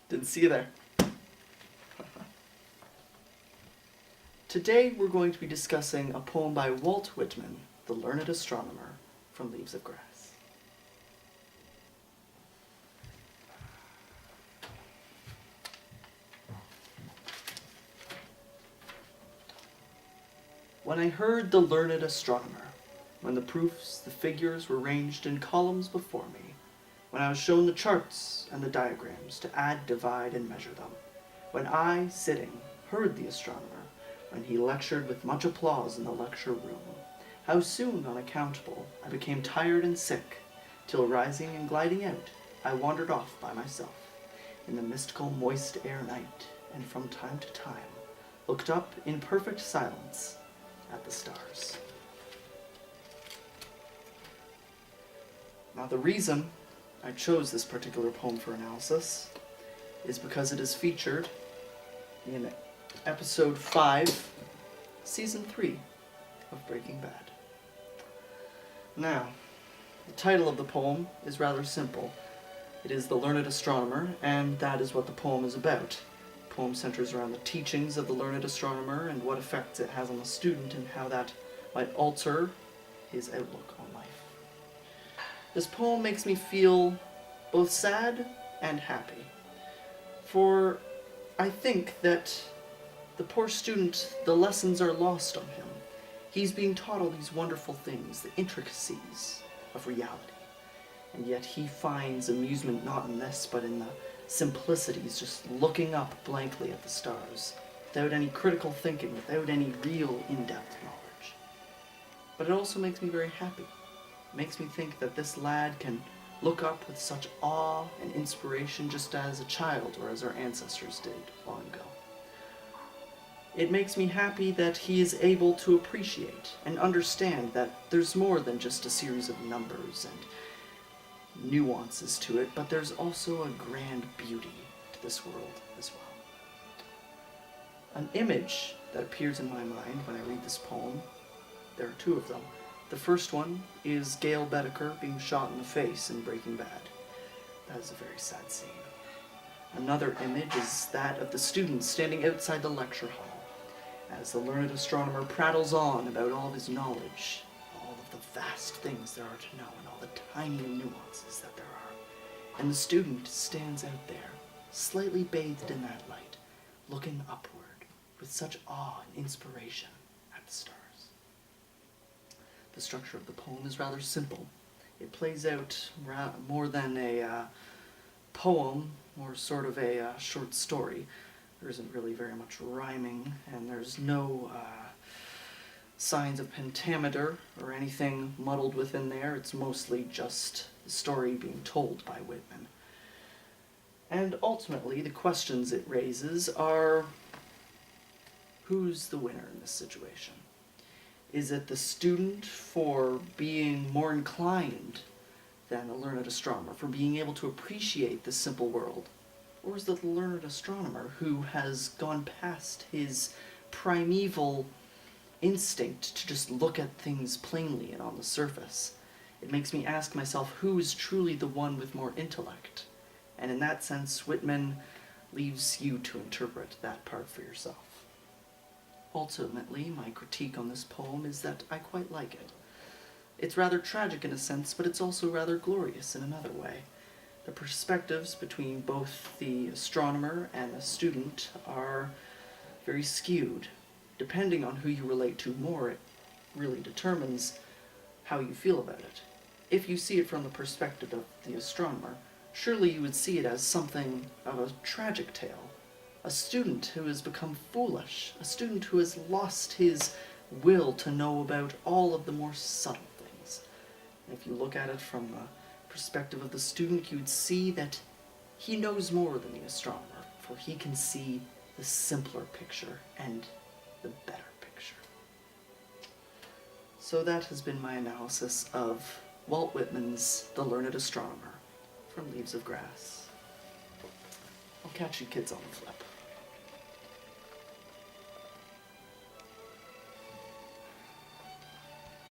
Didn't see you there. Today we're going to be discussing a poem by Walt Whitman, the Learned Astronomer, from Leaves of Grass. When I heard the learned astronomer, when the proofs, the figures were ranged in columns before me, when I was shown the charts and the diagrams to add, divide, and measure them, when I, sitting, heard the astronomer, when he lectured with much applause in the lecture room, how soon, unaccountable, I became tired and sick, till rising and gliding out, I wandered off by myself, in the mystical moist air night, and from time to time, looked up in perfect silence at the stars. Now the reason I chose this particular poem for analysis is because it is featured in episode 5, season 3 of Breaking Bad. Now, the title of the poem is rather simple. It is The Learned Astronomer, and that is what the poem is about. The poem centers around the teachings of the learned astronomer and what effects it has on the student and how that might alter his outlook on life. This poem makes me feel both sad and happy, for I think that the poor student, the lessons are lost on him. He's being taught all these wonderful things, the intricacies of reality, and yet he finds amusement not in this, but in the simplicities, just looking up blankly at the stars, without any critical thinking, without any real in-depth knowledge. But it also makes me very happy. It makes me think that this lad can look up with such awe and inspiration just as a child or as our ancestors did long ago. It makes me happy that he is able to appreciate and understand that there's more than just a series of numbers and nuances to it, but there's also a grand beauty to this world as well. An image that appears in my mind when I read this poem, there are two of them. The first one is Gail Bedecker being shot in the face in Breaking Bad. That is a very sad scene. Another image is that of the students standing outside the lecture hall as the learned astronomer prattles on about all of his knowledge, all of the vast things there are to know, and all the tiny nuances that there are. And the student stands out there, slightly bathed in that light, looking upward with such awe and inspiration at the stars. The structure of the poem is rather simple. It plays out more than a poem, or sort of a short story. There isn't really very much rhyming, and there's no signs of pentameter or anything muddled within there. It's mostly just the story being told by Whitman. And ultimately, the questions it raises are, who's the winner in this situation? Is it the student for being more inclined than the learned astronomer, for being able to appreciate this simple world? Or is it the learned astronomer who has gone past his primeval instinct to just look at things plainly and on the surface? It makes me ask myself, who is truly the one with more intellect? And in that sense, Whitman leaves you to interpret that part for yourself. Ultimately, my critique on this poem is that I quite like it. It's rather tragic in a sense, but it's also rather glorious in another way. The perspectives between both the astronomer and the student are very skewed. Depending on who you relate to more, it really determines how you feel about it. If you see it from the perspective of the astronomer, surely you would see it as something of a tragic tale. A student who has become foolish, a student who has lost his will to know about all of the more subtle things. And if you look at it from the perspective of the student, you'd see that he knows more than the astronomer, for he can see the simpler picture and the better picture. So that has been my analysis of Walt Whitman's The Learned Astronomer from Leaves of Grass. I'll catch you kids on the flip.